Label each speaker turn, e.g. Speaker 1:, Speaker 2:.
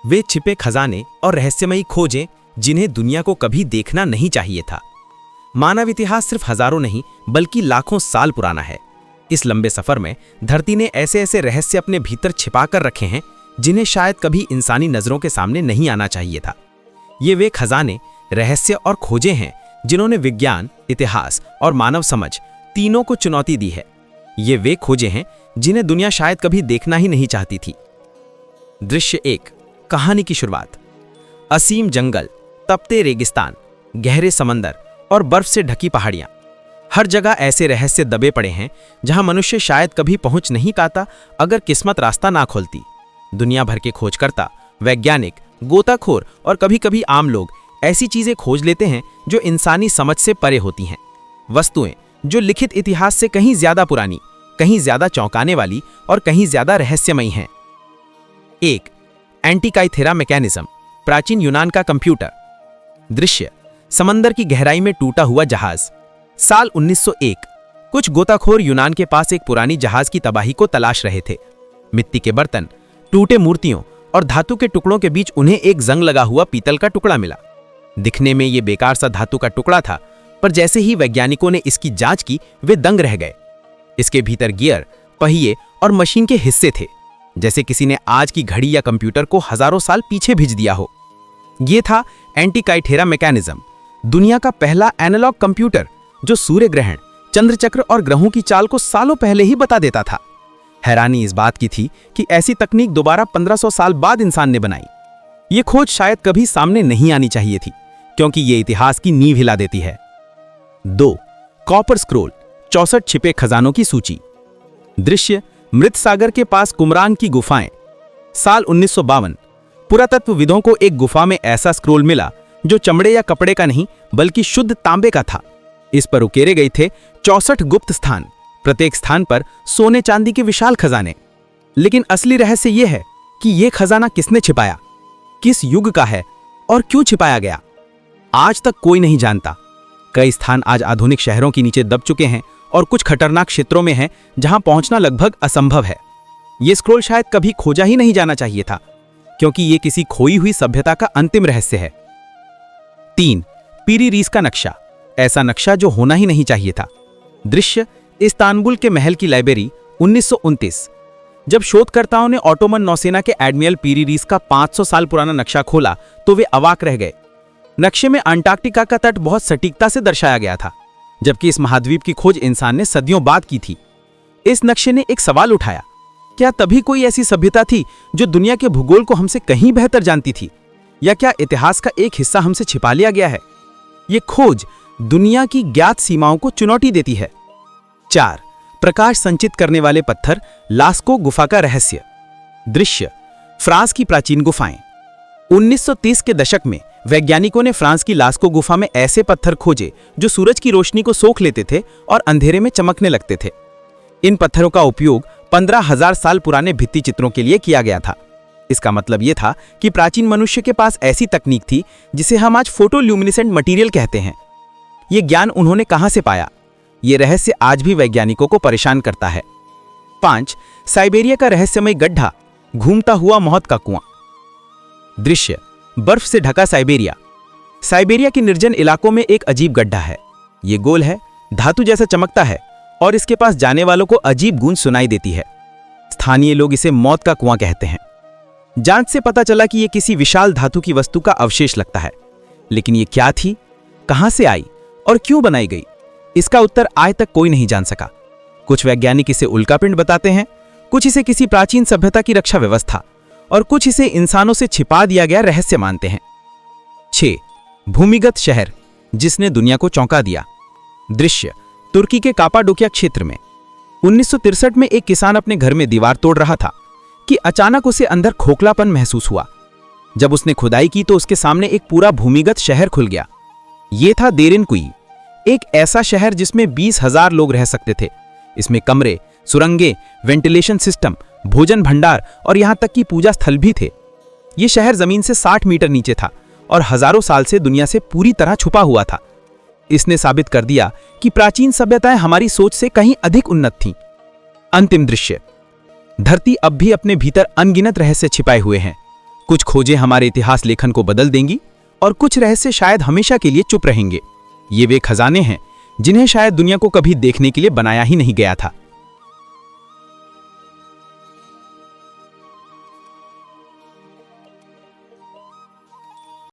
Speaker 1: वे छिपे खजाने और रहस्यमयी खोजें जिन्हें दुनिया को कभी देखना नहीं चाहिए था। मानव इतिहास सिर्फ हजारों नहीं बल्कि लाखों साल पुराना है। इस लंबे सफर में धरती ने ऐसे ऐसे रहस्य अपने भीतर छिपा कर रखे हैं जिन्हें शायद कभी इंसानी नजरों के सामने नहीं आना चाहिए था। ये वे खजाने, रहस्य और खोजें हैं जिन्होंने विज्ञान, इतिहास और मानव समझ तीनों को चुनौती दी है। ये वे खोजें हैं जिन्हें दुनिया शायद कभी देखना ही नहीं चाहती थी। दृश्य 1, कहानी की शुरुआत। असीम जंगल, तपते रेगिस्तान, गहरे समंदर और बर्फ से ढकी पहाड़ियां, हर जगह ऐसे रहस्य दबे पड़े हैं जहां मनुष्य शायद कभी पहुंच नहीं पाता अगर किस्मत रास्ता ना खोलती। दुनिया भर के खोजकर्ता, वैज्ञानिक, गोताखोर और कभी-कभी आम लोग ऐसी चीजें खोज लेते हैं जो इंसानी समझ से परे होती हैं। वस्तुएं जो लिखित इतिहास से कहीं ज्यादा पुरानी, कहीं ज्यादा चौंकाने वाली और कहीं ज्यादा रहस्यमयी हैं। 1, एंटीकाइथेरा मैकेनिज्म, प्राचीन यूनान का कंप्यूटर। दृश्य, समंदर की गहराई में टूटा हुआ जहाज। साल 1901, कुछ गोताखोर यूनान के पास एक पुरानी जहाज की तबाही को तलाश रहे थे। मिट्टी के बर्तन, टूटे मूर्तियों और धातु के टुकड़ों के बीच उन्हें एक जंग लगा हुआ पीतल का टुकड़ा मिला। दिखने में ये बेकार सा धातु का टुकड़ा था, पर जैसे ही वैज्ञानिकों ने इसकी जांच की वे दंग रह गए। इसके भीतर गियर, पहिए और मशीन के हिस्से थे, जैसे किसी ने आज की घड़ी या कंप्यूटर को हजारों साल पीछे भेज दिया हो। यह था एंटीकाइथेरा मैकेनिज्म, दुनिया का पहला एनालॉग कंप्यूटर जो सूर्य ग्रहण, चंद्रचक्र और ग्रहों की चाल को सालों पहले ही बता देता था। हैरानी इस बात की थी कि ऐसी तकनीक दोबारा 1500 साल बाद इंसान ने बनाई। ये खोज शायद कभी सामने नहीं आनी चाहिए थी, क्योंकि ये इतिहास की नींव हिला देती है। 2, कॉपर स्क्रोल, 64 छिपे खजानों की सूची। दृश्य, मृत सागर के पास कुमरान की गुफाएं। साल 1952, पुरातत्वविदों को एक गुफा में ऐसा स्क्रोल मिला जो चमड़े या कपड़े का नहीं बल्कि शुद्ध तांबे का था। इस पर उकेरे गए थे 64 गुप्त स्थान, प्रत्येक स्थान पर सोने चांदी के विशाल खजाने। लेकिन असली रहस्य यह है कि यह खजाना किसने छिपाया, किस युग का है और क्यों छिपाया गया, आज तक कोई नहीं जानता। कई स्थान आज आधुनिक शहरों के नीचे दब चुके हैं और कुछ खतरनाक क्षेत्रों में हैं जहां पहुंचना लगभग असंभव है। यह स्क्रोल शायद कभी खोजा ही नहीं जाना चाहिए था, क्योंकि यह किसी खोई हुई सभ्यता का अंतिम रहस्य है। 3, पीरी रीस का नक्शा, ऐसा नक्शा जो होना ही नहीं चाहिए था। दृश्य, इस्तांबुल के महल की लाइब्रेरी। 1929, जब शोधकर्ताओं ने ऑटोमन नौसेना के एडमिरल पीरी रीस का 500 साल पुराना नक्शा खोला तो वे अवाक रह गए। नक्शे में अंटार्कटिका का तट बहुत सटीकता से दर्शाया गया था, जबकि इस महाद्वीप की खोज इंसान ने सदियों बाद की थी। इस नक्शे ने एक सवाल उठाया, क्या तभी कोई ऐसी सभ्यता थी जो दुनिया के भूगोल को हमसे कहीं बेहतर जानती थी, या क्या इतिहास का एक हिस्सा हमसे छिपा लिया गया है? यह खोज दुनिया की ज्ञात सीमाओं को चुनौती देती है। 4, प्रकाश संचित करने वाले पत्थर, लास्को गुफा का रहस्य। दृश्य, फ्रांस की प्राचीन गुफाएं। 1930 के दशक में वैज्ञानिकों ने फ्रांस की लास्को गुफा में ऐसे पत्थर खोजे जो सूरज की रोशनी को सोख लेते थे और अंधेरे में चमकने लगते थे। इन पत्थरों का उपयोग 15,000 साल पुराने भित्ति चित्रों के लिए किया गया था। इसका मतलब यह था कि प्राचीन मनुष्य के पास ऐसी तकनीक थी जिसे हम आज फोटोल्यूमिनेसेंट मटेरियल कहते हैं। यह ज्ञान उन्होंने कहां से पाया? यह रहस्य आज भी वैज्ञानिकों को परेशान करता है। 5, साइबेरिया का रहस्यमय गड्ढा, घूमता हुआ मौत का कुआं। दृश्य, बर्फ से ढका साइबेरिया। साइबेरिया के निर्जन इलाकों में एक अजीब गड्ढा है। यह गोल है, धातु जैसा चमकता है और इसके पास जाने वालों को अजीब गूंज सुनाई देती है। स्थानीय लोग इसे मौत का कुआं कहते हैं। जांच से पता चला कि यह किसी विशाल धातु की वस्तु का अवशेष लगता है, लेकिन यह क्या थी, कहां से आई और क्यों बनाई गई, इसका उत्तर आज तक कोई नहीं जान सका। कुछ वैज्ञानिक इसे उल्कापिंड बताते हैं, कुछ इसे किसी प्राचीन सभ्यता की रक्षा व्यवस्था और कुछ इसे इंसानों से छिपा दिया गया रहस्य मानते हैं। 6, भूमिगत शहर जिसने दुनिया को चौंका दिया। दृश्य, तुर्की के कापाडोकिया क्षेत्र में। 1963 में एक किसान अपने घर में दीवार तोड़ रहा था कि अचानक उसे अंदर खोखलापन महसूस हुआ। जब उसने खुदाई की तो उसके सामने एक पूरा भूमिगत शहर खुल गया। यह था देरिनकुई, एक ऐसा शहर जिसमें 20,000 लोग रह सकते थे। इसमें कमरे, सुरंगें, वेंटिलेशन सिस्टम, भोजन भंडार और यहां तक कि पूजा स्थल भी थे। यह शहर जमीन से 60 मीटर नीचे था और हजारों साल से दुनिया से पूरी तरह छुपा हुआ था। इसने साबित कर दिया कि प्राचीन सभ्यताएं हमारी सोच से कहीं अधिक उन्नत थीं। अंतिम दृश्य, धरती अब भी अपने भीतर अनगिनत रहस्य छिपाए हुए हैं। कुछ खोजें हमारे इतिहास लेखन को बदल देंगी और कुछ रहस्य शायद हमेशा के लिए चुप रहेंगे। ये वे खजाने हैं जिन्हें शायद दुनिया को कभी देखने के लिए बनाया ही नहीं गया था।